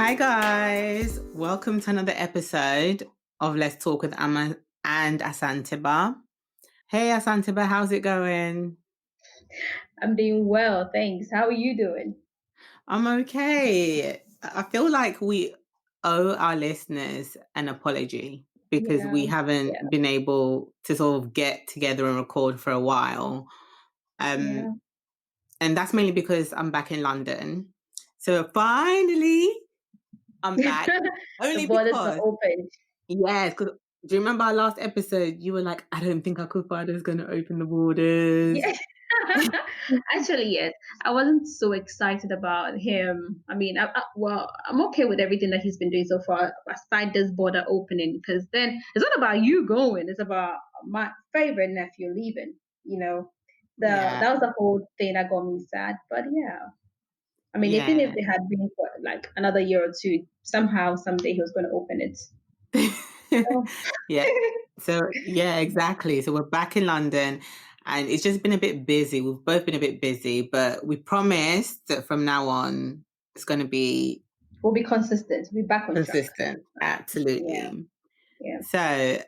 Hi guys, welcome to another episode of Let's Talk with Ama and Asantseba. Hey Asantseba, how's it going? I'm doing well, thanks. How are you doing? I'm okay. I feel like we owe our listeners an apology because Yeah, we yeah, haven't been able to sort of get together and record for a while. yeah. Um, and that's mainly because I'm back in London. So finally, I'm back. The Only borders are because open. Yes, because do you remember our last episode? You were like, I don't think Akufo-Addo is going to open the borders. Yeah. Actually, yes. I wasn't so excited about him. I mean, well, I'm okay with everything that he's been doing so far, aside this border opening, because then it's not about you going; it's about my favorite nephew leaving. You know, the Yeah, that was the whole thing that got me sad. But yeah, I mean, even if yeah. it had been for like another year or two, somehow, someday he was going to open it. Oh. Yeah. So, yeah, exactly. So we're back in London and it's just been a bit busy. We've both been a bit busy, but we promised that from now on it's going to be We'll be consistent. We'll be back on track. consistent. Yeah, Absolutely. yeah, So,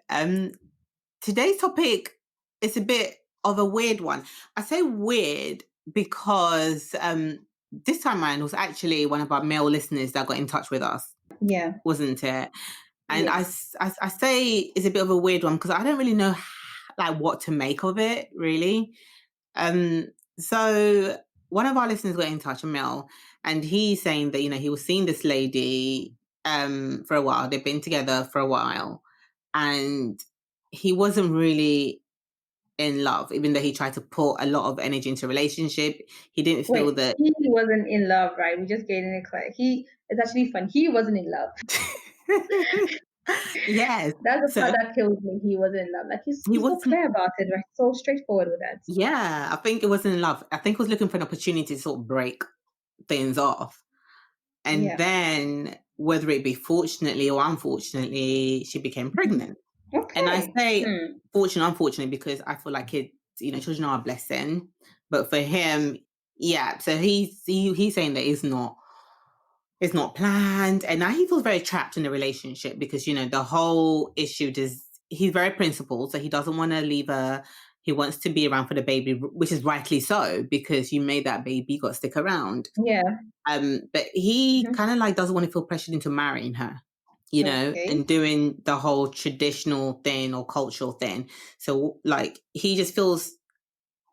today's topic is a bit of a weird one. I say weird because this time around was actually one of our male listeners that got in touch with us, yeah, wasn't it? And yeah. I say it's a bit of a weird one because I don't really know like what to make of it, really. Um, so one of our listeners got in touch, a male, and he's saying that he was seeing this lady for a while. They've been together for a while, and he wasn't really in love, even though he tried to put a lot of energy into a relationship. He didn't feel Wait, that. he wasn't in love, right? We're just getting it clear. It's actually fun. He wasn't in love. Yes. That's the part So that kills me. He wasn't in love. Like he he's so wasn't. clear about it, right? So straightforward with that. Yeah, I think it wasn't in love. I think he was looking for an opportunity to sort of break things off. And Yeah. then, whether it be fortunately or unfortunately, she became Mhm. pregnant. And I Okay. say Hmm. fortunate, unfortunately, because I feel like children are a blessing. But for him, yeah. So he's saying that it's not planned, and now he feels very trapped in the relationship because the whole issue is he's very principled, so he doesn't want to leave her. He wants to be around for the baby, which is rightly so because you made that baby, got to stick around. Yeah. But he Mhm. kind of like doesn't want to feel pressured into marrying her, Okay. and doing the whole traditional thing or cultural thing. So like he just feels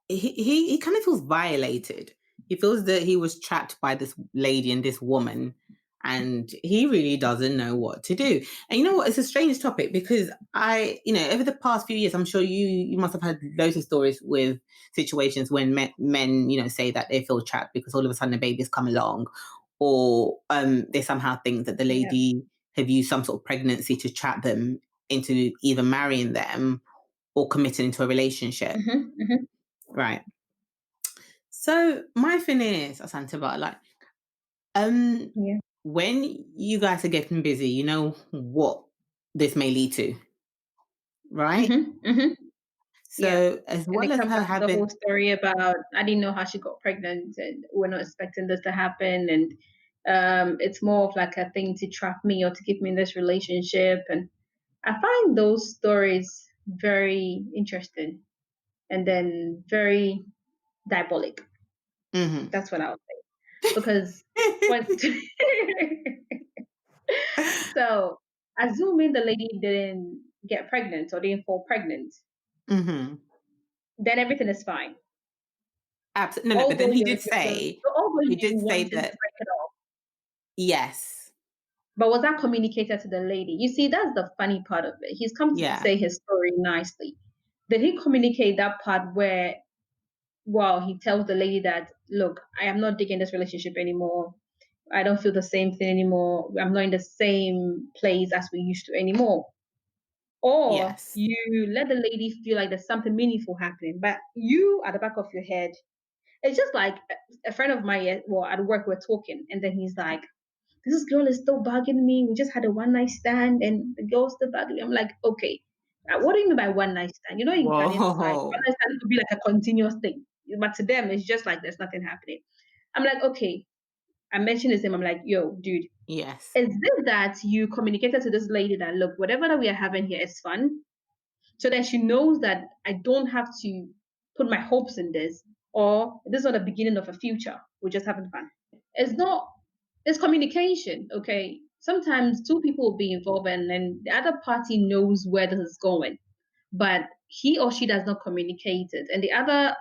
he kind of feels violated. He feels that he was trapped by this lady and this woman, and he really doesn't know what to do. And you know what? It's a strange topic because over the past few years, I'm sure you must have had loads of stories with situations when men say that they feel trapped because all of a sudden a baby's come along, or they somehow think that the Yeah. lady have used some sort of pregnancy to trap them into either marrying them or committing into a relationship. Hmm. Hmm. Right. So my thing is, Asantaba, like, um, Yeah. when you guys are getting busy, you know what this may lead to, right? Hmm. Hmm. Yeah. So as And well they as come her back to the whole having, story about I didn't know how she got pregnant and we're not expecting this to happen and it's more of like a thing to trap me or to keep me in this relationship and I find those stories very interesting and then very diabolic. Mhm. That's what I would say. Because when so assuming the lady didn't get pregnant or didn't fall pregnant, Mhm. then everything is fine. Absolutely, no, no. But then Although although he you did say wanted to that, break it off. yes, But was that communicated to the lady? You see, that's the funny part of it. He's come to yeah, say his story nicely. Did he communicate that part where, well, he tells the lady that, look, I am not digging this relationship anymore. I don't feel the same thing anymore. I'm not in the same place as we used to anymore. Or yes, you let the lady feel like there's something meaningful happening, but you at the back of your head, it's just like a friend of mine, well, at work, we're talking, and then he's like, this girl is still bugging me. We just had a one night stand and the girl's still bugging me. I'm like, okay, what do you mean by one night stand? You know, in Ghanaian society, one whoa, night stand could be like a continuous thing. But to them, it's just like there's nothing happening. I'm like, okay, I mentioned his name. I'm like, yo, dude, Yes. is this that you communicated to this lady that, look, whatever that we are having here is fun? So that she knows that I don't have to put my hopes in this, or this is not the beginning of a future. We're just having fun. It's not, it's communication, okay? Sometimes two people will be involved and then the other party knows where this is going, but he or she does not communicate it. And the other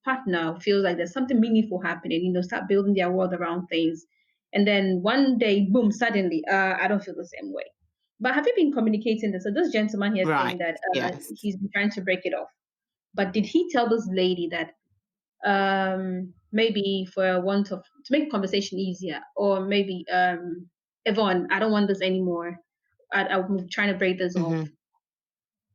partner feels like there's something meaningful happening, start building their world around things. And then one day, boom, suddenly, I don't feel the same way. But have you been communicating this? So this gentleman here saying Right. that Yes. he's been trying to break it off. But did he tell this lady that maybe for a want of to make conversation easier, or maybe Yvonne, I don't want this anymore. I'm trying to break this off. Hmm.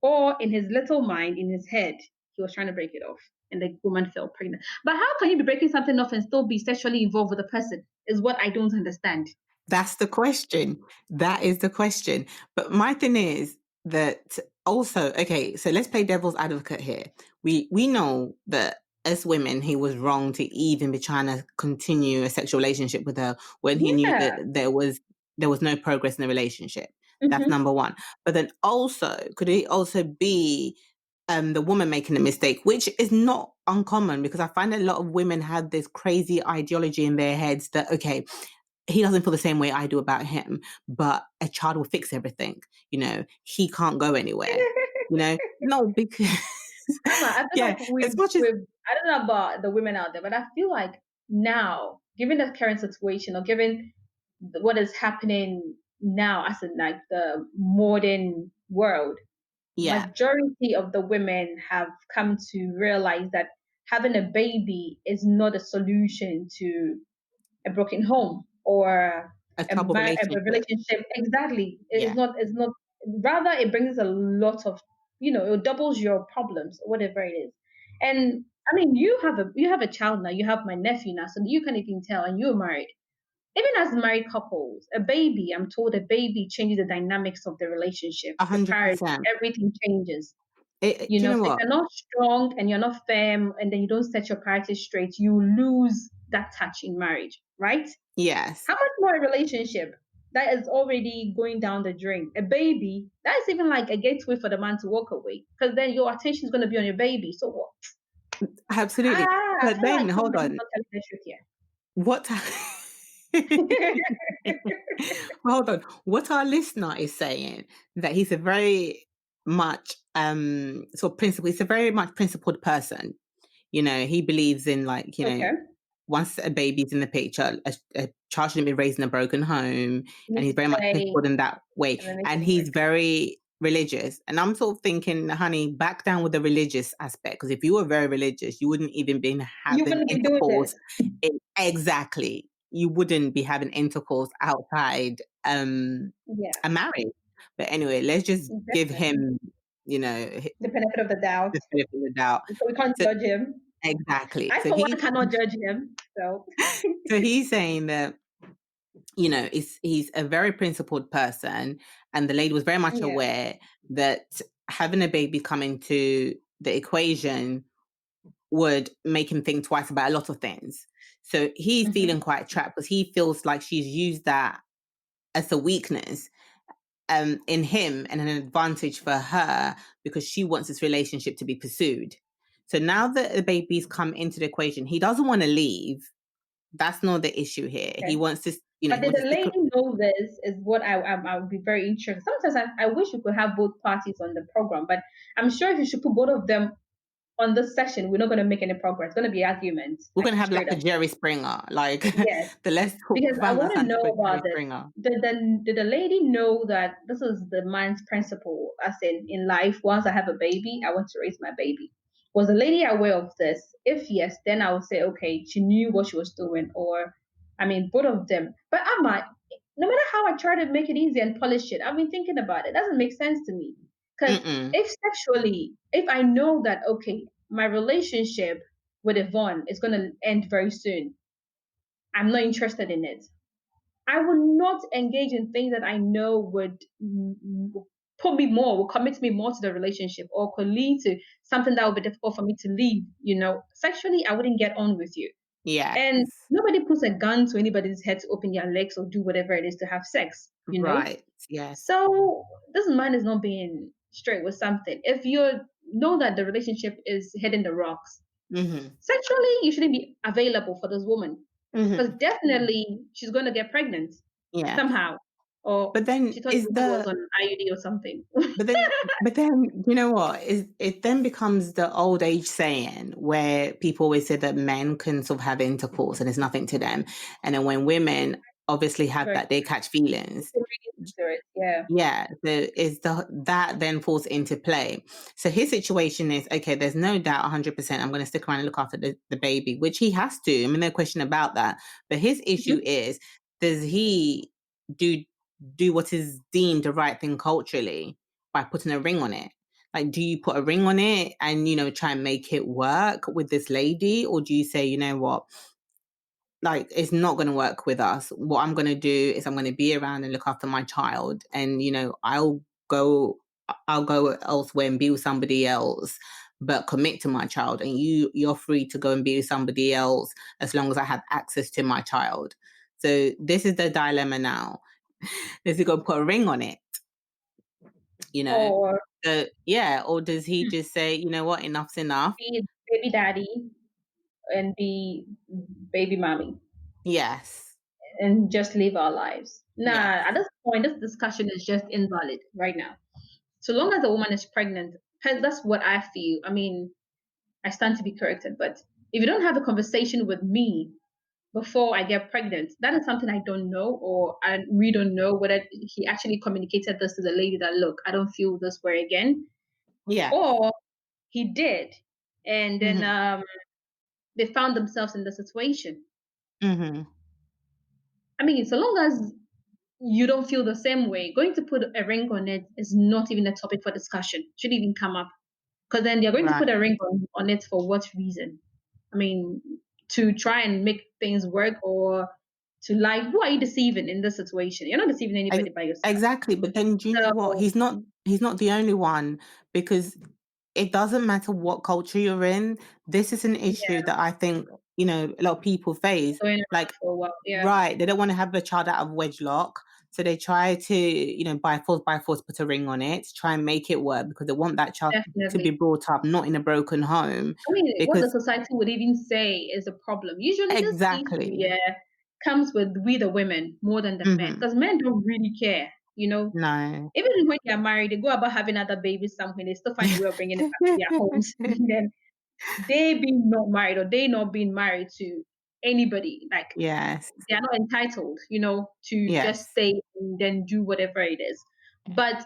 Or in his little mind, in his head, he was trying to break it off, and the woman fell pregnant. But how can you be breaking something off and still be sexually involved with a person? Is what I don't understand. That's the question. That is the question. But my thing is that also, okay, so let's play devil's advocate here. We know that as women, he was wrong to even be trying to continue a sexual relationship with her when he knew that Yeah. there was no progress in the relationship. That's Hmm. number one. But then also, could it also be the woman making a mistake, which is not uncommon because I find a lot of women have this crazy ideology in their heads that, okay, he doesn't feel the same way I do about him, but a child will fix everything. He can't go anywhere. No, because Amma, I feel yeah, like as much as I don't know about the women out there, but I feel like now, given the current situation or given what is happening now as in like the modern world, yeah, majority of the women have come to realize that having a baby is not a solution to a broken home or a a, troubled a relationship. relationship. Exactly, Yeah, it's not. Rather, it brings a lot of, it doubles your problems or whatever it is. And I mean, you have a child now. You have my nephew now, so you can even tell. And you're married. Even as married couples, a baby, I'm told a baby changes the dynamics of the relationship, a the hundred parity, percent. everything changes. Do you know So if what? you're not strong and you're not firm and then you don't set your priorities straight, you lose that touch in marriage, right? Yes, How much more a relationship that is already going down the drain? A baby, that's even like a gateway for the man to walk away because then your attention is going to be on your baby. So what? absolutely. I But feel like then hold somebody's on, not telling the truth what? here. Hold on. What our listener is saying that he's a very much sort of principle. He's a very much principled person. He believes in like, Okay. once a baby's in the picture, a child shouldn't be raised in a broken home, You and need he's to very much stay principled in that way. and then make And it he's work. very religious. And I'm sort of thinking, honey, back down with the religious aspect. Because if you were very religious, you wouldn't even be You having wouldn't be doing intercourse. this. Exactly. You wouldn't be having intercourse outside Yeah, a marriage. But anyway, let's just give definitely. him, The benefit of the doubt. the benefit of the doubt. So we can't So judge him. exactly. I, So for one, he cannot judge him. So, so he's saying that he's a very principled person, and the lady was very much yeah. aware that having a baby come into the equation would make him think twice about a lot of things. So he's feeling Hmm. quite trapped because he feels like she's used that as a weakness in him and an advantage for her because she wants this relationship to be pursued. So now that the baby's come into the equation, he doesn't want to leave. That's not the issue here. He Okay. wants to, But he did wants to the stick. lady know this? Is what I would be very interested. Sometimes I wish we could have both parties on the program, but I'm sure if you should put both of them on this session, we're not going to make any progress. It's going to be arguments, We're like gonna have like straight a up. Jerry Springer, like Yes. the Let's Talk Because I Bang want to know Asantseba about Jerry this. Springer. Did the lady know that this is the man's principle, as in life? Once I have a baby, I want to raise my baby. Was the lady aware of this? If yes, then I would say okay, she knew what she was doing, or I mean, both of them. But no matter how I try to make it easy and polish it, I've been thinking about it. It doesn't make sense to me. Because Mm-mm, if sexually, if I know that okay, my relationship with Yvonne is going to end very soon, I'm not interested in it. I will not engage in things that I know would put me more, will commit me more to the relationship, or could lead to something that would be difficult for me to leave. Sexually, I wouldn't get on with you. And Yes. nobody puts a gun to anybody's head to open their legs or do whatever it is to have sex, you know? Right. Yes. So this man is not being straight with something. If you know that the relationship is hitting the rocks, Mhm. sexually, you shouldn't be available for this woman because Mhm. definitely she's going to get pregnant Yes. somehow. Or But then she thought the is woman was the on IUD or something. but then but then you know what? Is it then becomes the old age saying where people always say that men can sort of have intercourse and it's nothing to them. And then when women obviously have Very that, they catch feelings. serious. Yeah. Yeah, so is that then falls into play. So his situation is okay, there's no doubt 100% I'm going to stick around and look after the baby, which he has to. I mean, no question about that. But his issue Mhm. is, does he do do what is deemed the right thing culturally by putting a ring on it? Like, do you put a ring on it and, try and make it work with this lady? Or do you say, you know what, like it's not going to work with us. What I'm going to do is I'm going to be around and look after my child, and go I'll go elsewhere and be with somebody else, but commit to my child, and you're free to go and be with somebody else as long as I have access to my child. So this is the dilemma now. Does he go put a ring on it, you know Or yeah, or does he just say, you know what, enough's enough? be baby daddy and be baby mommy Yes. and just live our lives. Nah, Yes. at this point, this discussion is just invalid right now. So long as a woman is pregnant, that's what I feel. I mean, I stand to be corrected, but if you don't have a conversation with me before I get pregnant, that is something I don't know, or we don't know whether he actually communicated this to the lady that, look, I don't feel this way again, Yeah. or he did, and then Hmm. they found themselves in the situation. Hmm. I mean, so long as you don't feel the same way, going to put a ring on it is not even a topic for discussion. Should even come up because then they're going to put Right. a ring on it for what reason? I mean, to try and make things work or to like, who are you deceiving in this situation? You're not deceiving Ex- anybody by yourself. Exactly, but then do you know what? So He's not the only one, because it doesn't matter what culture you're in. This is an issue yeah, that I think, a lot of people face. going around Like, for a while. Yeah, right, they don't want to have a child out of wedlock, so they try to, by force put a ring on it, try and make it work because they want that child to be definitely. brought up not in a broken home. I mean, what the Because society would even say is a problem. Usually, this issue, exactly. yeah, comes with we the women more than the men Hmm. because men don't really care. You know, No. even when they are married, they go about having other babies somewhere. They still find a way of bringing it back to their homes. And then they being not married or they not being married to anybody, like Yes. they are not entitled, to just Yes. stay and then do whatever it is. But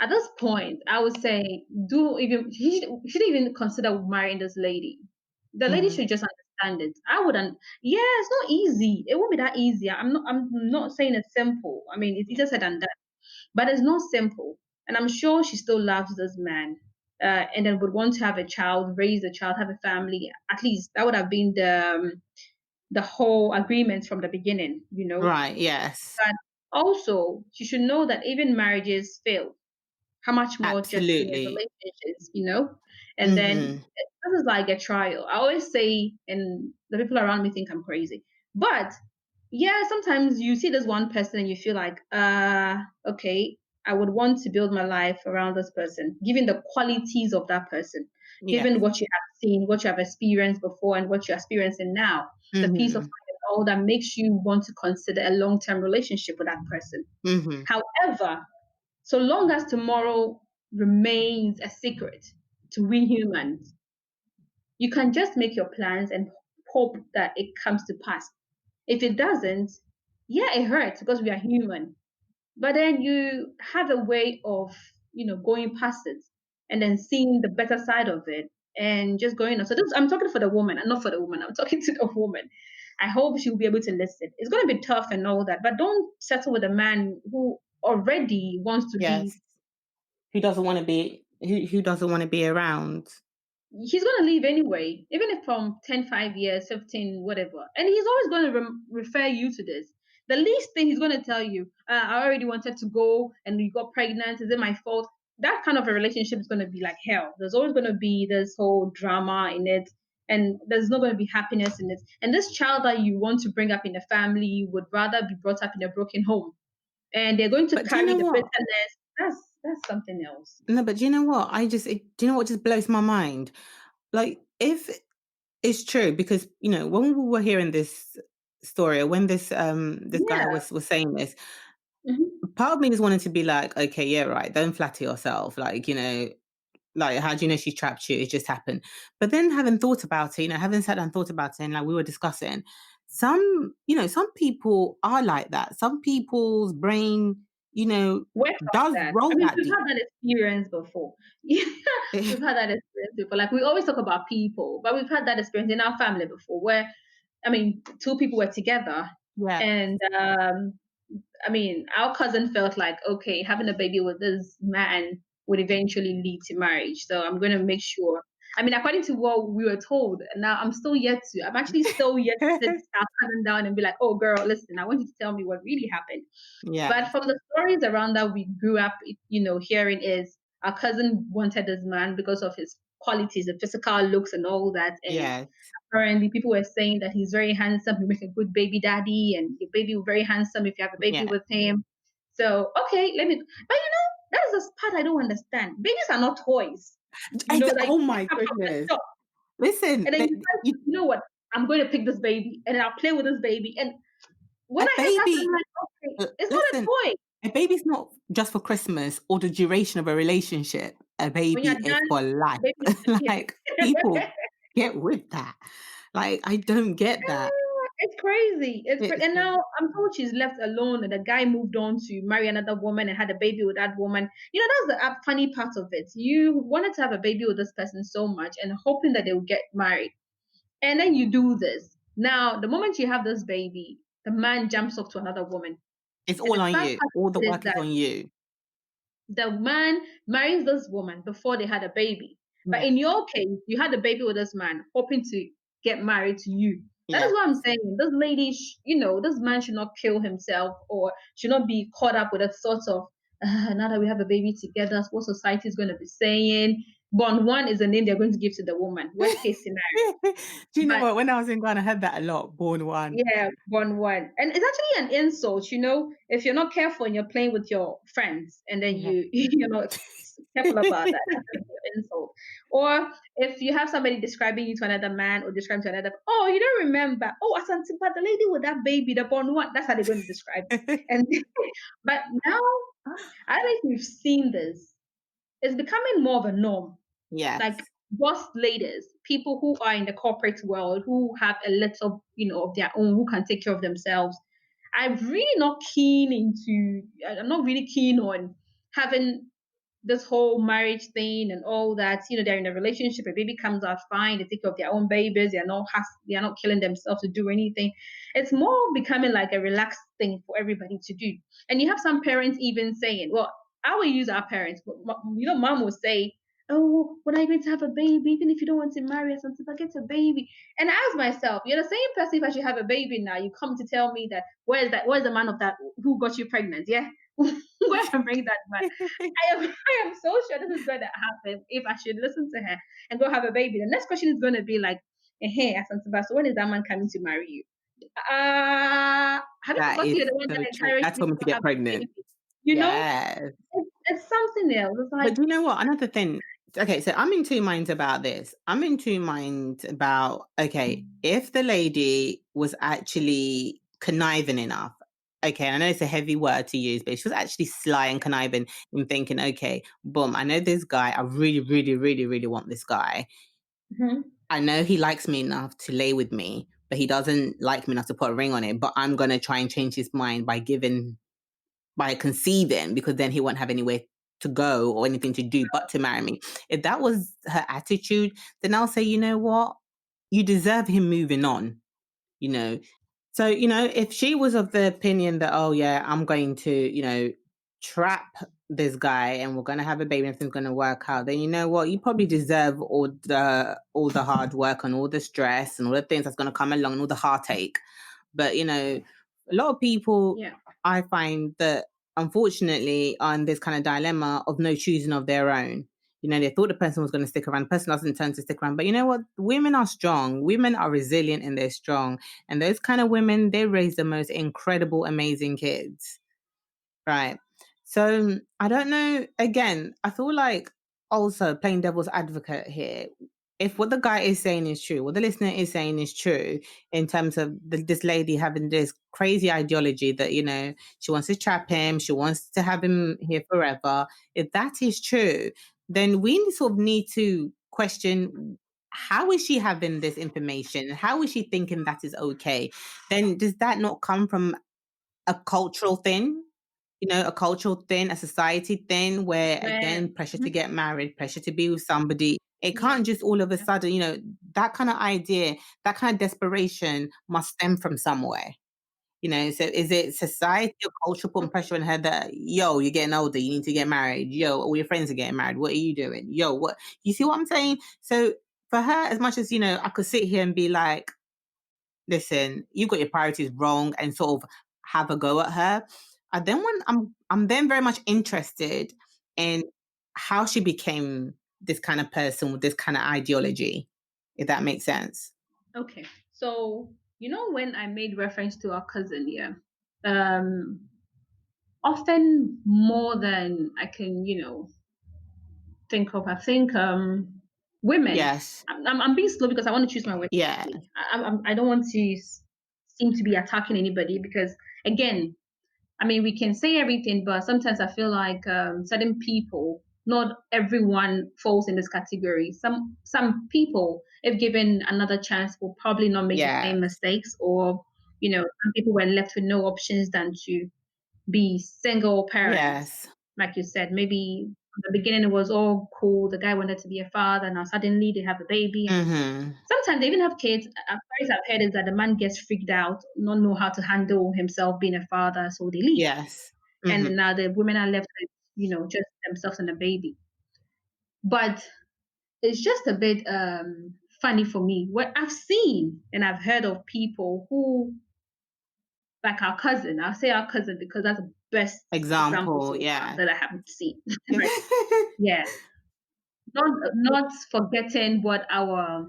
at this point, I would say do even he should even consider marrying this lady. The lady Hmm. should just understand it. I wouldn't. Yeah, it's not easy. It won't be that easy. I'm not. I'm not saying it's simple. I mean, it's easier said than done. But it's not simple. And I'm sure she still loves this man. And then would want to have a child, raise a child, have a family. At least that would have been the whole agreement from the beginning. Right. Yes. But also, she should know that even marriages fail. How much more just Absolutely. relationships? And then Mhm. this is like a trial. I always say, and the people around me think I'm crazy, but yeah, sometimes you see this one person and you feel like, okay, I would want to build my life around this person, given the qualities of that person, given Yes. what you have seen, what you have experienced before, and what you're experiencing now, the peace of Mhm. mind and all that makes you want to consider a long-term relationship with that person. Mhm. However, so long as tomorrow remains a secret to we humans, you can just make your plans and hope that it comes to pass. If it doesn't, yeah, it hurts because we are human. But then you have a way of, going past it and then seeing the better side of it and just going on. So this, I'm talking for the woman and not for the woman. I'm talking to the woman. I hope she'll be able to listen. It's going to be tough and all that, but don't settle with a man who already wants to leave. Yes. Who doesn't want to be around? He's going to leave anyway, even if from 10, 5 years, 15, whatever. And he's always going to refer you to this. The least thing he's going to tell you, I already wanted to go and you got pregnant. Is it my fault? That kind of a relationship is going to be like hell. There's always going to be this whole drama in it. and there's not going to be happiness in it. And this child that you want to bring up in a family would rather be brought up in a broken home, and they're going to But do you carry know the what? bitterness. That's something else. No, but do you know what? Do you know what just blows my mind? Like, if it's true, because, when we were hearing this story, or when this guy Yeah. was saying this, Hmm. part of me just wanted to be like, okay, yeah, right, don't flatter yourself. Like, like, how do you know she trapped you? It just happened. But then, having thought about it, having sat down and thought about it, and like we were discussing, some people are like that. Some people's brain, Work like does that. I roll mean, that we've deep. had that experience before. Yeah, we've had that experience before. Like we always talk about people, but we've had that experience in our family before, where I mean, two people were together, Yeah, and I mean, our cousin felt like, okay, having a baby with this man would eventually lead to marriage. So I'm going to make sure. I mean, according to what we were told, and now I'm actually still yet to sit our cousin down and be like, oh, girl, listen, I want you to tell me what really happened. yeah, But from the stories around that we grew up, hearing is our cousin wanted this man because of his qualities, the physical looks and all that. And yeah, apparently people were saying that he's very handsome, he make a good baby daddy, and your baby will very handsome if you have a baby yeah. with him. So okay, but that's the part I don't understand. Babies are not toys. Like Oh you pick my up from the goodness! shop Listen, and then you tell yourself, you know what, I'm going to pick this baby and then I'll play with this baby. And when a I heard that, I'm baby. like, okay, it's not a Listen, toy. a baby's not just for Christmas or the duration of a relationship. A When you're baby is done, for the life. baby disappears. Like, people get with that. Like, I don't get that. It's crazy. It's crazy. It's And now crazy. I'm told she's left alone, and the guy moved on to marry another woman and had a baby with that woman. That's the funny part of it. You wanted to have a baby with this person so much and hoping that they will get married. And then you do this. Now, the moment you have this baby, the man jumps off to another woman. It's And all the on sad you. part All the of it is work is that on you. the man marries this woman before they had a baby. But Yeah. in your case, you had a baby with this man, hoping to get married to you. That is Yeah. what I'm saying. This lady, this man should not kill himself or should not be caught up with a thought of, now that we have a baby together, what society is going to be saying. Born one is the name they're going to give to the woman. Worst case scenario. Do you know But what? When I was in Ghana, I heard that a lot. Born one. yeah, one. And it's actually an insult, if you're not careful and you're playing with your friends and then Yeah. you're not careful about that, that's an insult. Or if you have somebody describing you to another man or describing to another, oh, you don't remember. Oh, Asantseba, the lady with that baby, the born one. That's how they're going to describe it. And but now, I don't know if you've seen this. It's becoming more of a norm, like Yes. boss ladies, people who are in the corporate world, who have a little, of their own, who can take care of themselves. I'm not really keen on having this whole marriage thing and all that. They're in a relationship, a baby comes out fine, they take care of their own babies, they're not killing themselves to do anything. It's more becoming like a relaxed thing for everybody to do. And you have some parents even saying, well, I will use our parents, but mom will say, oh, when are you going to have a baby? Even if you don't want to marry us until I get a baby. And I ask myself, you're the same person if I should have a baby now. You come to tell me that where's the man of that who got you pregnant? Yeah. Where to bring that man? I am so sure this is going to happen if I should listen to her and go have a baby. The next question is going to be like, hey, Asantseba, so when is that man coming to marry you? Have you That forgotten is you're the one so that true. encouraged I me told to me go to get have a pregnant. baby? You know, Yes. it's something else. It's like, But do you know what? Another thing. Okay, so I'm in two minds about this. I'm in two minds about, okay, if the lady was actually conniving enough, okay, I know it's a heavy word to use, but she was actually sly and conniving in thinking, okay, boom, I know this guy. I really, really, really, really want this guy. mhm, I know he likes me enough to lay with me, but he doesn't like me enough to put a ring on it. But I'm going to try and change his mind by conceiving, because then he won't have anywhere to go or anything to do but to marry me. If that was her attitude, then I'll say, you know what? You deserve him moving on, you know. So, if she was of the opinion that, oh yeah, I'm going to, trap this guy and we're gonna have a baby and everything's gonna work out, then you know what? You probably deserve all the hard work and all the stress and all the things that's gonna come along and all the heartache. But a lot of people, yeah, I find that, unfortunately, are in this kind of dilemma of no choosing of their own. They thought the person was going to stick around. The person doesn't turn to stick around. But you know what? Women are strong. Women are resilient and they're strong. And those kind of women, they raise the most incredible, amazing kids. Right. So I don't know. Again, I feel like also playing devil's advocate here. If what the guy is saying is true, what the listener is saying is true, in terms of this lady having this crazy ideology that, she wants to trap him, she wants to have him here forever. If that is true, then we sort of need to question, how is she having this information? How is she thinking that is okay? Then does that not come from a cultural thing? A cultural thing, a society thing, where Where again, pressure to mhm, get married, pressure to be with somebody. It yeah, can't just all of a yeah, sudden, that kind of idea, that kind of desperation must stem from somewhere. So is it society or culture putting okay, pressure on her that, yo, you're getting older, you need to get married. Yo, all your friends are getting married. What are you doing? Yo, what? You see what I'm saying? So for her, as much as, I could sit here and be like, listen, you got your priorities wrong, and sort of have a go at her. I'm then very much interested in how she became this kind of person with this kind of ideology, if that makes sense. okay. So when I made reference to our cousin, yeah, um, often more than I can, think of. I think women. Yes. I'm being slow because I want to choose my words Yeah. carefully. I don't want to seem to be attacking anybody because again, I mean, we can say everything, but sometimes I feel like certain people, not everyone falls in this category. Some people, if given another chance, will probably not make the same Yes. mistakes, or some people were left with no options than to be single parents. Yes. Like you said, maybe from the beginning it was all cool. The guy wanted to be a father, now suddenly they have a baby, and Mm-hmm. sometimes they even have kids. Stories I've heard is that the man gets freaked out, not know how to handle himself being a father, so they leave. Yes. And Mm-hmm. now the women are left with, just themselves and a baby. But it's just a bit funny for me. What I've seen and I've heard of people who, like our cousin, I'll say our cousin because that's the best example Example. so far Yes. that I haven't seen. Right. Yeah. Not forgetting what our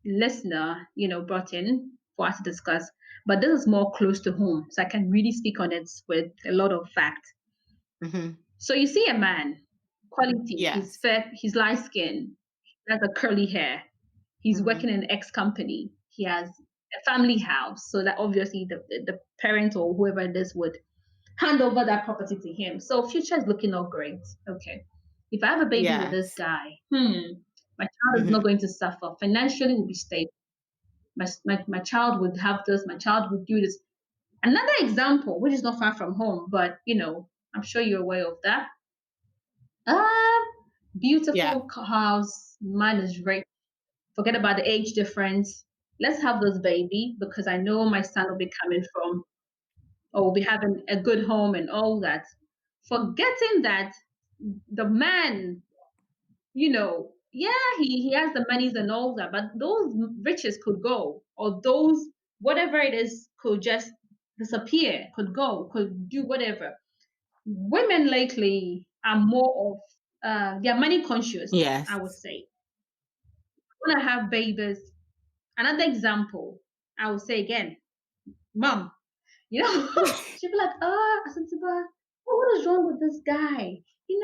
listener, brought in for us to discuss, but this is more close to home, so I can really speak on it with a lot of fact. Mm-hmm. So you see a man, quality, he's Yes. fair, he's light skinned, he has a curly hair, he's Mm-hmm. working in an ex company, he has a family house, so that obviously the parent or whoever it is would hand over that property to him. So future is looking all great. Okay. If I have a baby with this Yes. guy, my child is not Mm-hmm. going to suffer. Financially will be stable. My child would have this, my child would do this. Another example, which is not far from home, but I'm sure you're aware of that. Um, Yeah. Beautiful house, man is rich. Forget about the age difference. Let's have this baby because I know my son will be coming from, or will be having a good home and all that. Forgetting that the man, yeah, he has the monies and all that, but those riches could go, or those whatever it is could just disappear, could go, could do whatever. Women lately are more of they are money conscious, I would Yes. say. Want to have babies. Another example, I would say again, mom. She'd be like, Asantseba, what is wrong with this guy? He's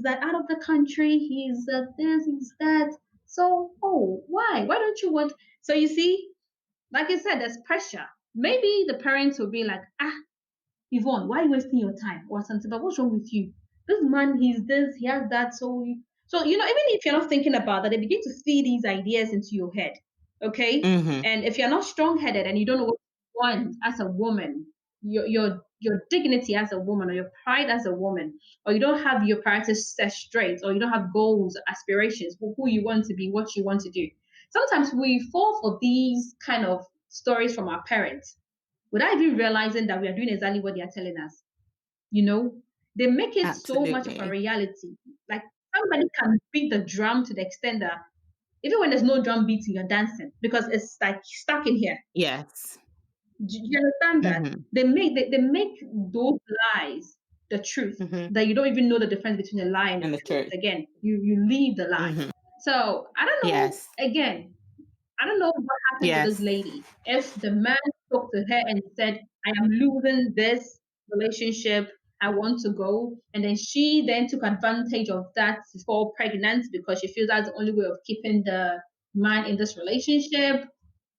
that out of the country. He's this, he's that. So, oh, why? Why don't you want? So you see, like I said, there's pressure. Maybe the parents will be like, Yvonne, why are you wasting your time? Or something, but what's wrong with you? This man, he's this, he has that. So even if you're not thinking about that, they begin to feed these ideas into your head. Okay, Mm-hmm. and if you're not strong-headed and you don't know what you want as a woman, your dignity as a woman, or your pride as a woman, or you don't have your priorities set straight, or you don't have goals, aspirations for who you want to be, what you want to do. Sometimes we fall for these kind of stories from our parents without even realizing that we are doing exactly what they are telling us. You know, they make it so much of a Absolutely. reality. Like somebody can beat the drum to the extent that even when there's no drum beating, you're dancing because it's like stuck in here. Yes. Do you understand that? Mm-hmm. They make those lies. the truth, Mm-hmm. that you don't even know the difference between a lie and the And the truth. truth. Again, you leave the lie. Mm-hmm. So I don't know. Yes. Again, I don't know what happened to this Yes. lady. If the man spoke to her and said, I am losing this relationship, I want to go. And then she then took advantage of that to fall pregnant because she feels that's the only way of keeping the man in this relationship.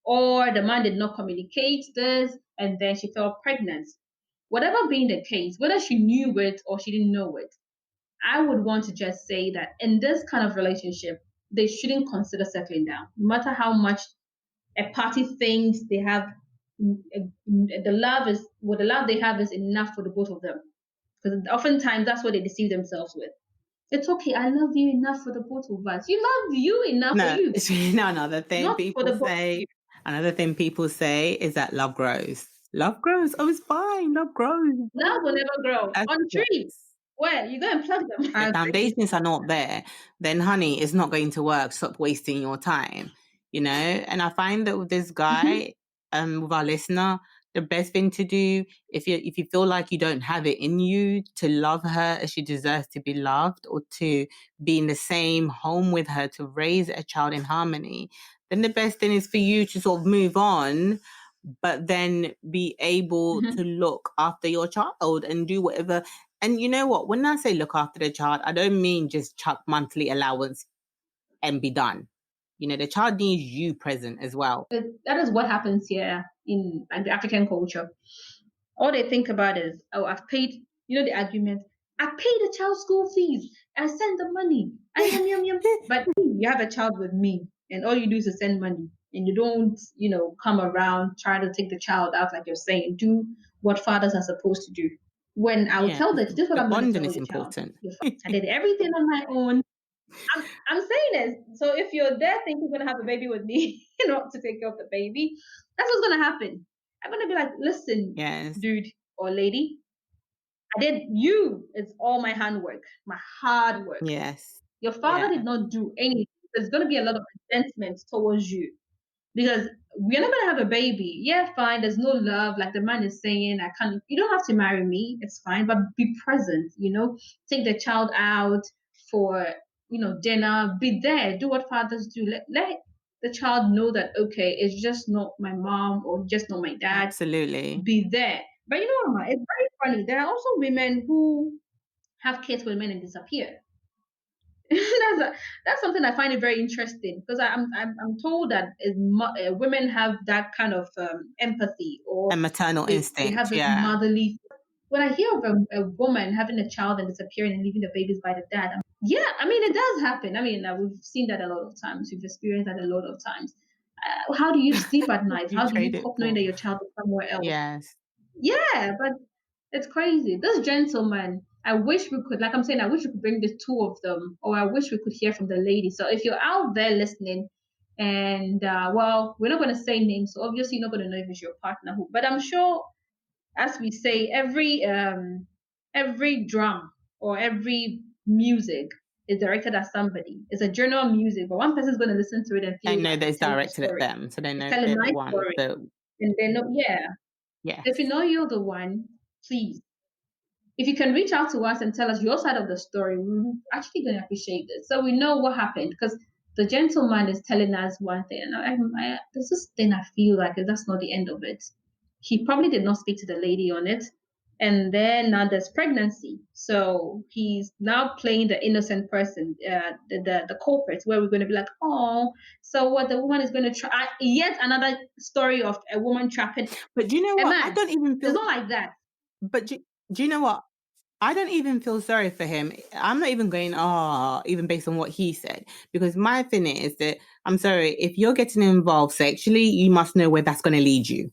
Or the man did not communicate this and then she fell pregnant. Whatever being the case, whether she knew it or she didn't know it, I would want to just say that in this kind of relationship, they shouldn't consider settling down. No matter how much a party thinks they have, the love is what the love they have is enough for the both of them. Because oftentimes that's what they deceive themselves with. It's okay, I love you enough for the both of us. You love you enough for No, you, no, another thing not for the people both. say. Another thing people say is that love grows. Love grows. Oh, it's fine. Love grows. Love will never grow That's, on trees. yes. Where you go and plug them. The I agree. foundations are not there, then honey, it's not going to work. Stop wasting your time, you know? And I find that with this Mhm. guy, with our listener, the best thing to do, if you feel like you don't have it in you to love her as she deserves to be loved, or to be in the same home with her, to raise a child in harmony, then the best thing is for you to sort of move on, but then be able Mhm. to look after your child and do whatever. And you know what? When I say look after the child, I don't mean just chuck monthly allowance and be done. You know, the child needs you present as well. That is what happens here in like, the African culture. All they think about is, oh, I've paid, the argument, I paid the child school fees, I send the money, I yum yum yum. But you have a child with me, and all you do is to send money, and you don't, come around try to take the child out like you're saying. Do what fathers are supposed to do. When I will Yeah, tell this is what the I'm going to bonding tell is your child. important. I did everything on my own. I'm saying this. So if you're there thinking you're gonna have a baby with me, not to take care of the baby, that's what's gonna happen. I'm gonna be like, listen, Yes, dude or lady, I did you. It's all my handwork, my hard work. yes, Your father yeah, did not do anything. There's gonna be a lot of resentment towards you because we're not gonna have a baby. Yeah, fine. There's no love, like the man is saying. I can't. You don't have to marry me. It's fine, but be present. Take the child out for dinner. Be there. Do what fathers do. Let the child know that okay, it's just not my mom or just not my dad. absolutely. Be there. But Mama, it's very funny. There are also women who have kids with men and disappear. That's something I find it very interesting because I'm told that women have that kind of empathy, or And maternal they have instinct, this yeah. motherly. When I hear of a woman having a child and disappearing and leaving the babies by the dad, yeah, I mean it does happen. I mean we've seen that a lot of times. We've experienced that a lot of times. How do you sleep at What night? do you How do you trade it cope knowing for? that your child is somewhere else? Yes. Yeah, but it's crazy. This gentleman, I wish we could, like I'm saying, I wish we could bring the two of them, or I wish we could hear from the lady. So if you're out there listening, and well, we're not going to say names, so obviously you're not going to know if it's your partner who, but I'm sure, as we say, every drum or every music is directed at somebody. It's a genre of music, but one person's going to listen to it and They feel know like that it's it's telling a directed at story. them, so they It's know telling they're the my one. story, The and they know, yeah. If you yes. know you're the one, please, if you can reach out to us and tell us your side of the story, we're actually going to appreciate it. So we know what happened because the gentleman is telling us one thing, and there's this thing I feel like that's not the end of it. He probably did not speak to the lady on it, and then now there's pregnancy. So he's now playing the innocent person, the culprit, where we're going to be like, oh, so what? The woman is going to try yet another story of a woman trapping But do you know a what? I man. don't even It's feel. not like that. But do you know what? I don't even feel sorry for him. I'm not even going, even based on what he said. Because my thing is that, I'm sorry, if you're getting involved sexually, you must know where that's going to lead you.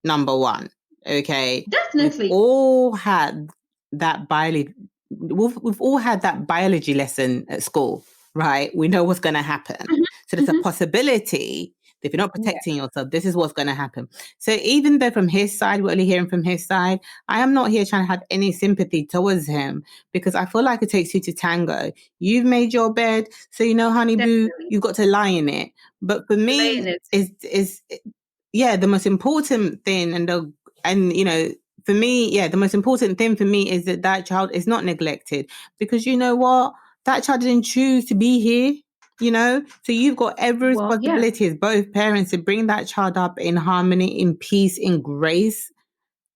Number one. Okay. We've Definitely. all had that biology. We've all had that biology lesson at school, right? We know what's going to happen. Mhm, So there's a mhm. possibility that if you're not Yeah, protecting yourself, this is what's going to happen. So even though from his side, we're only hearing from his side, I am not here trying to have any sympathy towards him because I feel like it takes two to tango. You've made your bed, so honey boo, definitely. you've got to lie in it. But for Delaying me, it. is yeah, the most important thing, and for me, the most important thing for me is that child is not neglected, because you know what? That child didn't choose to be here, So you've got every Well, yeah, responsibility as both parents to bring that child up in harmony, in peace, in grace,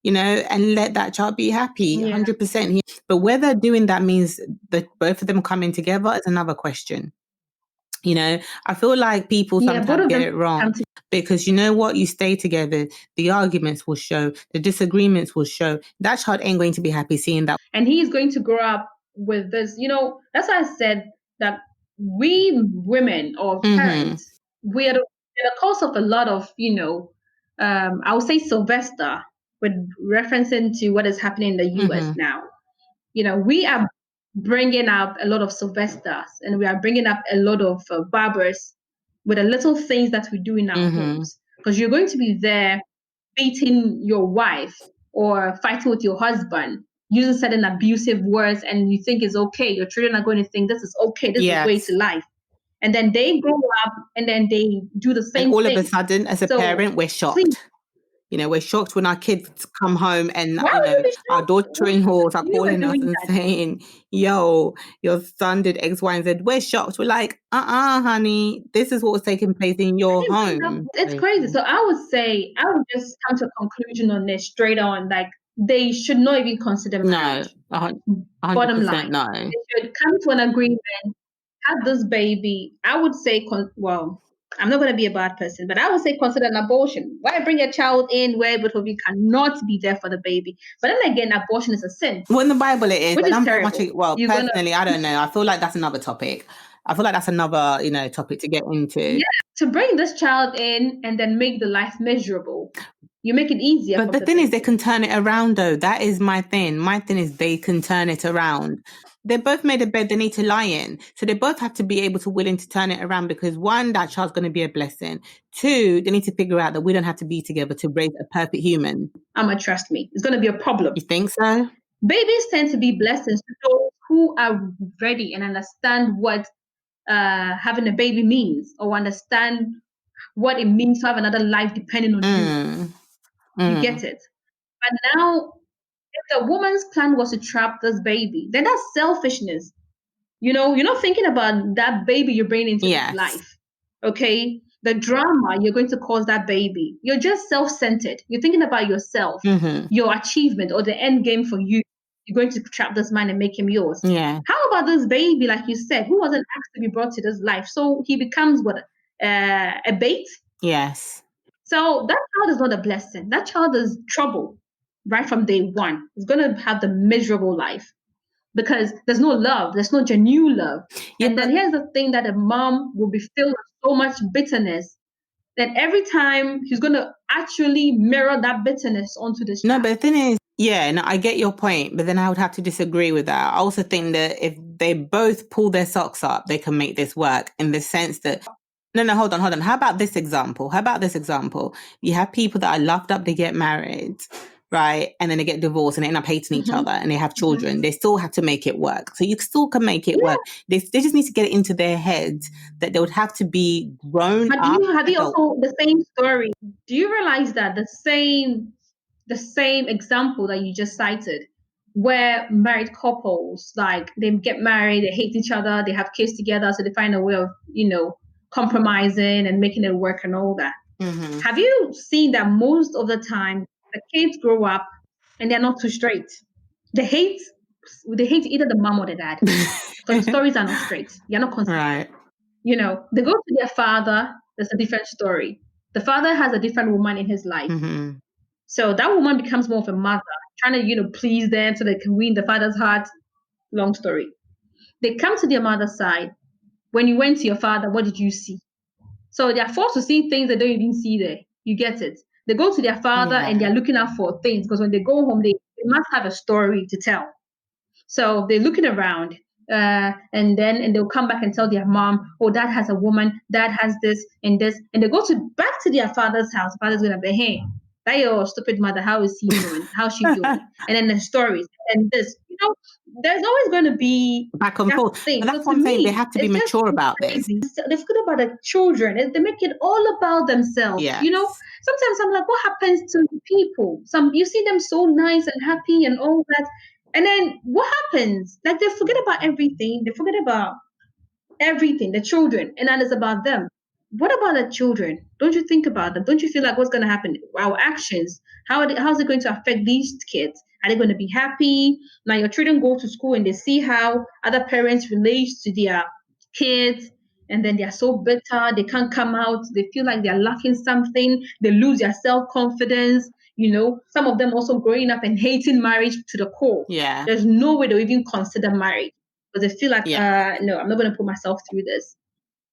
and let that child be happy, yeah, 100%. But whether doing that means that both of them coming together is another question. I feel like people yeah. Both sometimes of get them it wrong, come to, because you know what? You stay together, the arguments will show, the disagreements will show. That child ain't going to be happy seeing that. and he is going to grow up with this. That's why I said that we women or Mm-hmm. parents, we are the cause of a lot of, I would say Sylvester, with referencing to what is happening in the US Mm-hmm. now. We are bringing up a lot of Sylvesters, and we are bringing up a lot of barbers with the little things that we do in our Mm-hmm. homes. Because you're going to be there beating your wife or fighting with your husband, using certain abusive words, and you think it's okay. Your children are going to think this is okay, this is the way Yes. to life. And then they grow up and then they do the And same all of a thing. sudden, as a So parent, we're please, shocked. We're shocked when our kids come home and, why would you be our shocked? daughter-in-laws are You were calling us doing and that. saying, yo, your son did X, Y, and Z. We're shocked. We're like, honey, this is what was taking place in I your didn't bring that. home. It's crazy. So I would just come to a conclusion on this straight on. Like, they should not even consider No, marriage. 100% Bottom line, no. they should come to an agreement, have this baby. I would say, well, I'm not going to be a bad person, but I would say consider an abortion. Why bring a child in where both of you cannot be there for the baby? But then again, abortion is a sin, Well, in the Bible it is, which and is I'm very much, terrible. well, You're gonna, personally, I don't know. I feel like that's another topic. I feel like that's another, topic to get into. yeah, to bring this child in and then make the life miserable. You make it easier But for the the thing is, they baby. can turn it around, though. That is my thing. My thing is they can turn it around. They both made a bed they need to lie in. So they both have to be able to willing to turn it around, because one, that child's going to be a blessing. Two, they need to figure out that we don't have to be together to raise a perfect human. Trust me, it's going to be a problem. You think so? Babies tend to be blessings to those who are ready and understand what having a baby means, or understand what it means to have another life depending on you. Mm, You mm. get it? But now, if the woman's plan was to trap this baby, then that's selfishness. You're not thinking about that baby you're bringing into this Yes. life. Okay? The drama you're going to cause that baby. You're just self centered. You're thinking about yourself, Mm-hmm. your achievement, or the end game for you. You're going to trap this man and make him yours. Yeah. How about this baby, like you said, who wasn't asked to be brought to this life? So he becomes what? A bait? Yes. So that child is not a blessing. That child is trouble right from day one. It's going to have the miserable life because there's no love, there's no genuine love. Yeah, And then but here's the thing, that a mom will be filled with so much bitterness that every time he's going to actually mirror that bitterness onto this no, child. but the thing is, no, I get your point, but then I would have to disagree with that. I also think that if they both pull their socks up, they can make this work, in the sense that, no, hold on. How about this example? You have people that are loved up, they get married, right? And then they get divorced and they end up hating each other, and they have children. They still have to make it work. So you still can make it work. They just need to get it into their heads that they would have to be grown But up have you adults. also the same story? Do you realize that the same example that you just cited, where married couples, like, they get married, they hate each other, they have kids together, so they find a way of compromising and making it work and all that. Mm-hmm. Have you seen that most of the time the kids grow up and they're not too straight? They hate they hate either the mom or the dad because the stories are not straight. They're not consistent. Right. They go to their father. There's a different story. The father has a different woman in his life. Mm-hmm. So that woman becomes more of a mother, trying to, please them so they can win the father's heart. Long story. They come to their mother's side. When you went to your father, what did you see? So they're forced to see things they don't even see there. You get it? They go to their father and Yeah. they're looking out for things, because when they go home, they must have a story to tell. So they're looking around, and they'll come back and tell their mom, oh, dad has a woman, dad has this and this. And they go back to their father's house. Father's going to be, hey, that your stupid mother, how is he doing? How's she doing? And then the stories. and this. There's always going to be back and that forth. thing. But So that's what to I'm saying. They me, have to be it's just mature so about this. crazy. They forget about the children. They make it all about themselves. Yes. Sometimes I'm like, what happens to people? You see them so nice and happy and all that, and then what happens? Like they forget about everything. They forget about everything, the children, and then it's about them. What about the children? Don't you think about them? Don't you feel like what's going to happen? Our actions, how's it going to affect these kids? Are they going to be happy? Now your children go to school and they see how other parents relate to their kids, and then they're so bitter, they can't come out, they feel like they're lacking something, they lose their self-confidence. Some of them also growing up and hating marriage to the core. Yeah. There's no way they'll even consider marriage because they feel like, Yeah. no, I'm not going to put myself through this.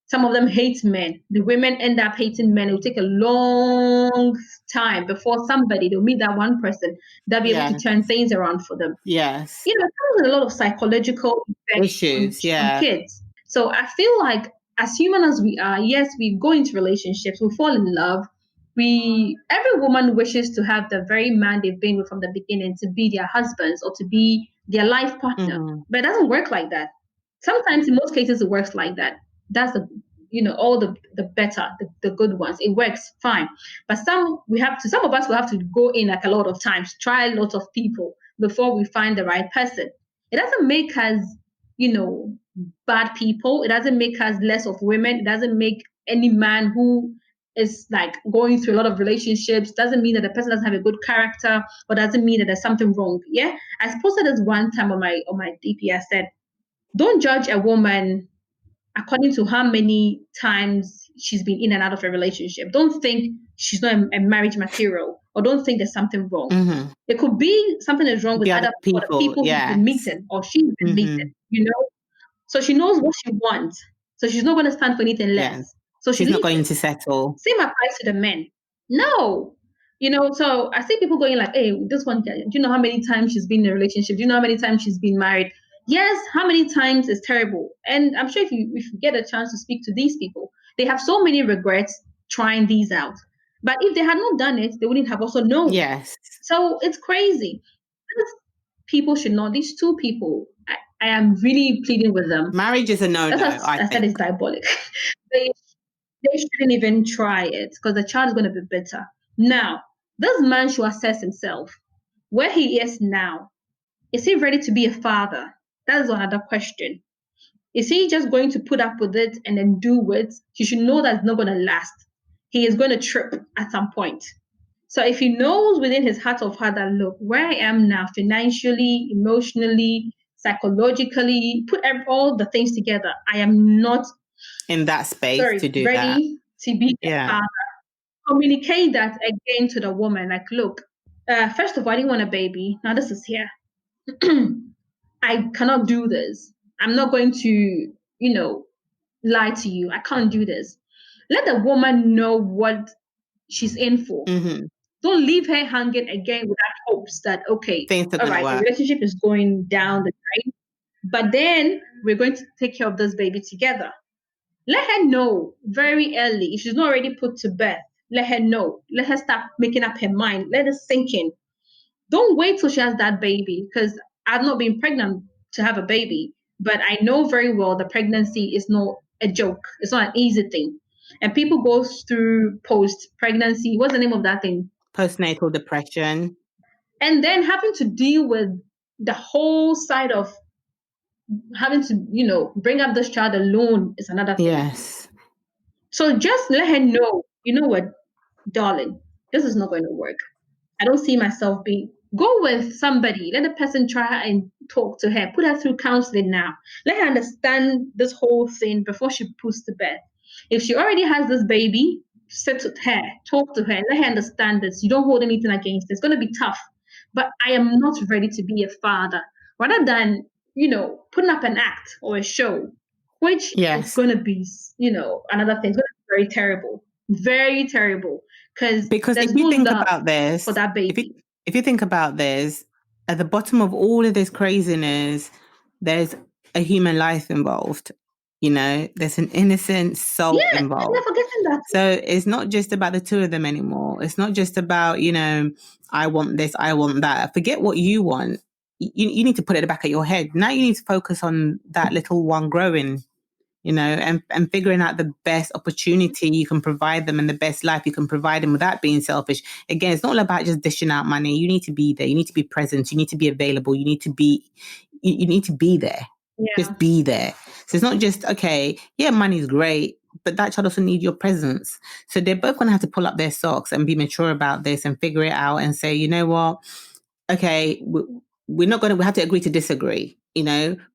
Some of them hate men. The women end up hating men. It will take a long time before they'll meet that one person that'll be able to Yes. turn things around for them. Yes. It comes with a lot of psychological effects Issues. on Yeah. kids. So I feel like as human as we are, yes, we go into relationships, we fall in love. Every woman wishes to have the very man they've been with from the beginning to be their husbands or to be their life partner. Mhm. But it doesn't work like that. Sometimes, in most cases, it works like that. That's all the better, the good ones. It works fine. But some of us will have to go in like a lot of times, try a lot of people before we find the right person. It doesn't make us, bad people. It doesn't make us less of women. It doesn't make any man who is like going through a lot of relationships doesn't mean that the person doesn't have a good character or doesn't mean that there's something wrong. Yeah. I posted this one time on my DP. I said, don't judge a woman according to how many times she's been in and out of a relationship. Don't think she's not a marriage material or don't think there's something wrong. Mhm. It could be something is wrong with The other the people. people he's been Yes. meeting or she's been meeting, Mhm. So she knows what she wants. So she's not going to stand for anything Yeah. less. So she She's not leaves going it. to settle. Same applies to the men. No. So I see people going like, hey, this one, do you know how many times she's been in a relationship? Do you know how many times she's been married? Yes, how many times is terrible. And I'm sure if you get a chance to speak to these people, they have so many regrets trying these out. But if they had not done it, they wouldn't have also known. Yes. So it's crazy. People should not, these two people, I am really pleading with them. Marriage is a no-no, That's I said it's think. diabolic. They shouldn't even try it because the child is going to be bitter. Now, this man should assess himself. Where he is now, is he ready to be a father? That is another question. Is he just going to put up with it and then do it? He should know that it's not going to last. He is going to trip at some point. So if he knows within his heart of heart that, look, where I am now, financially, emotionally, psychologically, put all the things together, I am not in that space to do ready to be a father. Communicate that again to the woman. Like, look, first of all, I didn't want a baby. Now this is here. I cannot do this. I'm not going to, lie to you. I can't do this. Let the woman know what she's in for. Mm-hmm. Don't leave her hanging again without hopes that, okay, things are all going to right, the work. relationship is going down the drain, but then we're going to take care of this baby together. Let her know very early. If she's not already put to bed, let her know. Let her start making up her mind. Let it sink in. Don't wait till she has that baby because I've not been pregnant to have a baby, but I know very well the pregnancy is not a joke. It's not an easy thing. And people go through post pregnancy. What's the name of that thing? Postnatal depression. And then having to deal with the whole side of having to, bring up this child alone is another thing. Yes. So just let her know, you know what, darling, this is not going to work. I don't see myself being. Go with somebody. Let the person try and talk to her. Put her through counseling now. Let her understand this whole thing before she puts to bed. If she already has this baby, sit with her, talk to her, and let her understand this. You don't hold anything against it. It's going to be tough, but I am not ready to be a father. Rather than, putting up an act or a show, which is going to be, another thing. It's going to be very terrible. Very terrible. Because There's if you no think love about this, for that baby. if you think about this, at the bottom of all of this craziness, there's a human life involved. There's an innocent soul involved. Yeah, forgetting that. So it's not just about the two of them anymore. It's not just about, I want this, I want that. Forget what you want. you need to put it at the back of your head. Now you need to focus on that little one growing, and figuring out the best opportunity you can provide them and the best life you can provide them without being selfish. Again, it's not all about just dishing out money. You need to be there. You need to be present. You need to be available. You need to be there. Yeah. Just be there. So it's not just, okay, yeah, money's great, but that child also needs your presence. So they're both going to have to pull up their socks and be mature about this and figure it out and say, you know what? Okay, we have to agree to disagree,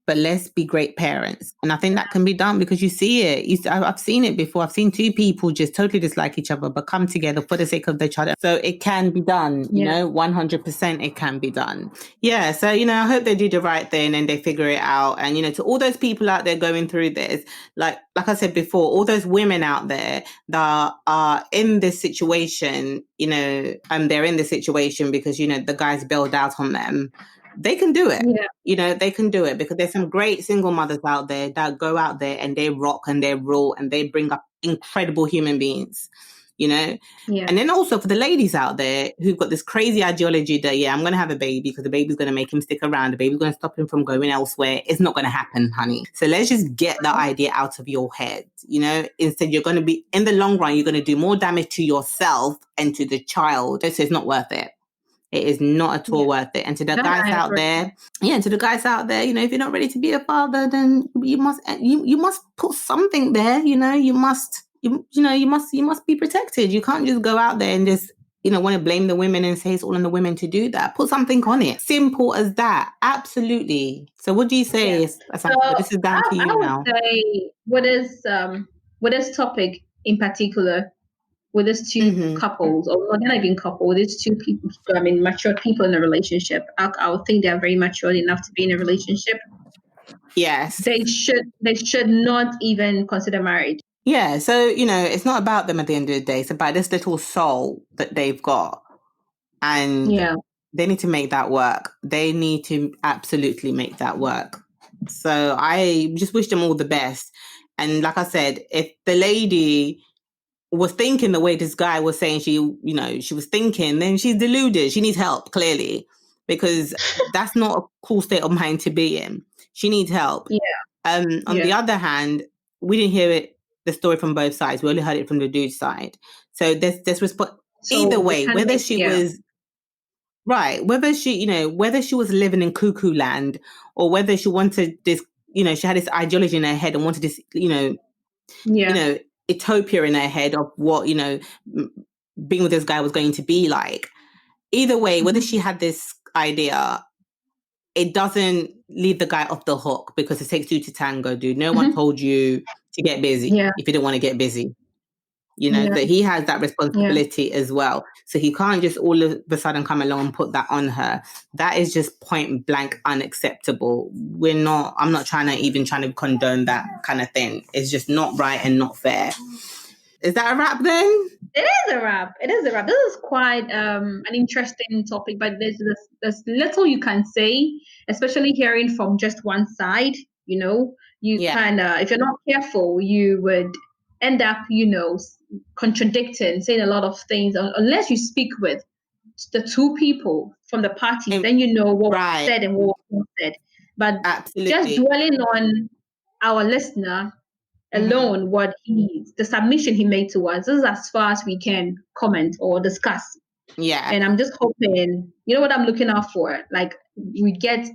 but let's be great parents. And I think that can be done because you see it. I've seen it before. I've seen two people just totally dislike each other, but come together for the sake of their child. So it can be done, 100% it can be done. Yeah. So, I hope they do the right thing and they figure it out. And, to all those people out there going through this, like I said before, all those women out there that are in this situation, and they're in this situation because, the guys bailed out on them, they can do it. Yeah. They can do it because there's some great single mothers out there that go out there and they rock and they rule and they bring up incredible human beings, Yeah. And then also for the ladies out there who've got this crazy ideology that, I'm going to have a baby because the baby's going to make him stick around. The baby's going to stop him from going elsewhere. It's not going to happen, honey. So let's just get that idea out of your head. Instead, you're going to be, in the long run, you're going to do more damage to yourself and to the child. So it's not worth it. It is not at all worth it. And to the guys out there, if you're not ready to be a father, then you must put something there. You must be protected. You can't just go out there and just want to blame the women and say it's all on the women to do that. Put something on it. Simple as that. Absolutely. So what do you say? So this is down to you now. I would say with this topic in particular, with these two couples, or they're not even couple, these two people, mature people in a relationship, I would think they're very mature enough to be in a relationship. Yes. They should not even consider marriage. Yeah. So, it's not about them at the end of the day. It's about this little soul that they've got. And they need to make that work. They need to absolutely make that work. So I just wish them all the best. And like I said, if the lady was thinking the way this guy was saying she was thinking, then she's deluded. She needs help, clearly, because that's not a cool state of mind to be in. She needs help. On the other hand, we didn't hear the story from both sides. We only heard it from the dude's side. So there's either way, whether she was right, whether she was living in cuckoo land or whether she wanted this, she had this ideology in her head and wanted this, utopia in her head of what, being with this guy was going to be like. Either way, whether she had this idea, it doesn't leave the guy off the hook because it takes two to tango, dude. No one told you to get busy if you don't want to get busy. That he has that responsibility as well. So he can't just all of a sudden come along and put that on her. That is just point blank unacceptable. I'm not trying to condone that kind of thing. It's just not right and not fair. Is that a wrap then? It is a wrap. This is quite an interesting topic, but there's little you can say, especially hearing from just one side. Kind of, if you're not careful, you would end up, contradicting, saying a lot of things, unless you speak with the two people from the party, then what was said and what was not said. But just dwelling on our listener alone, the submission he made to us, this is as far as we can comment or discuss. Yeah. And I'm just hoping, what I'm looking out for, like we get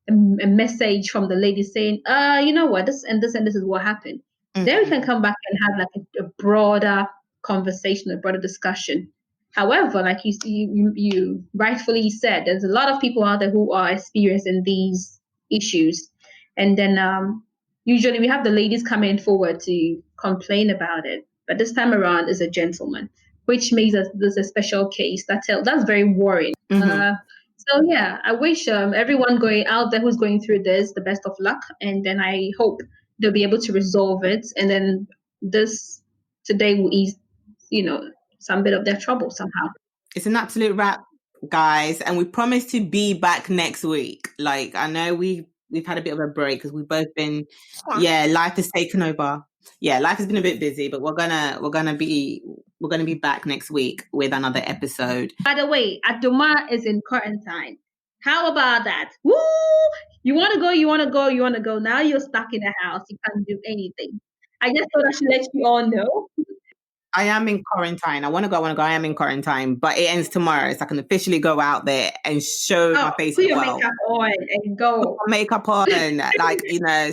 a message from the lady saying, you know what, this and this and this is what happened. Then we can come back and have like a broader conversation, a broader discussion. However, like you rightfully said, there's a lot of people out there who are experiencing these issues. And then usually we have the ladies coming forward to complain about it. But this time around is a gentleman, which makes this a special case. That's very worrying. So yeah, I wish everyone going out there who's going through this the best of luck. And then I hope they'll be able to resolve it. And then this today will ease, some bit of their trouble somehow. It's an absolute wrap, guys. And we promise to be back next week. Like, I know we've had a bit of a break because we've both been, life has taken over. Yeah, life has been a bit busy, but we're gonna be back next week with another episode. By the way, Adoma is in quarantine. How about that? Woo! You want to go, you want to go, you want to go. Now you're stuck in the house. You can't do anything. I just thought I should let you all know. I am in quarantine. I want to go. I want to go. I am in quarantine, but it ends tomorrow, so I can officially go out there and show Oh, my face to put the your world. makeup on and Put go. my makeup on, like,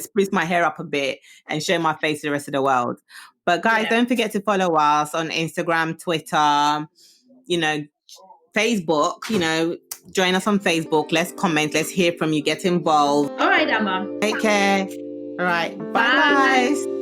spruce my hair up a bit and show my face to the rest of the world. But guys, Yeah. don't forget to follow us on Instagram, Twitter, you know, Facebook. Join us on Facebook. Let's comment. Let's hear from you. Get involved. All right, Amma. Take care. All right. Bye, Bye. guys.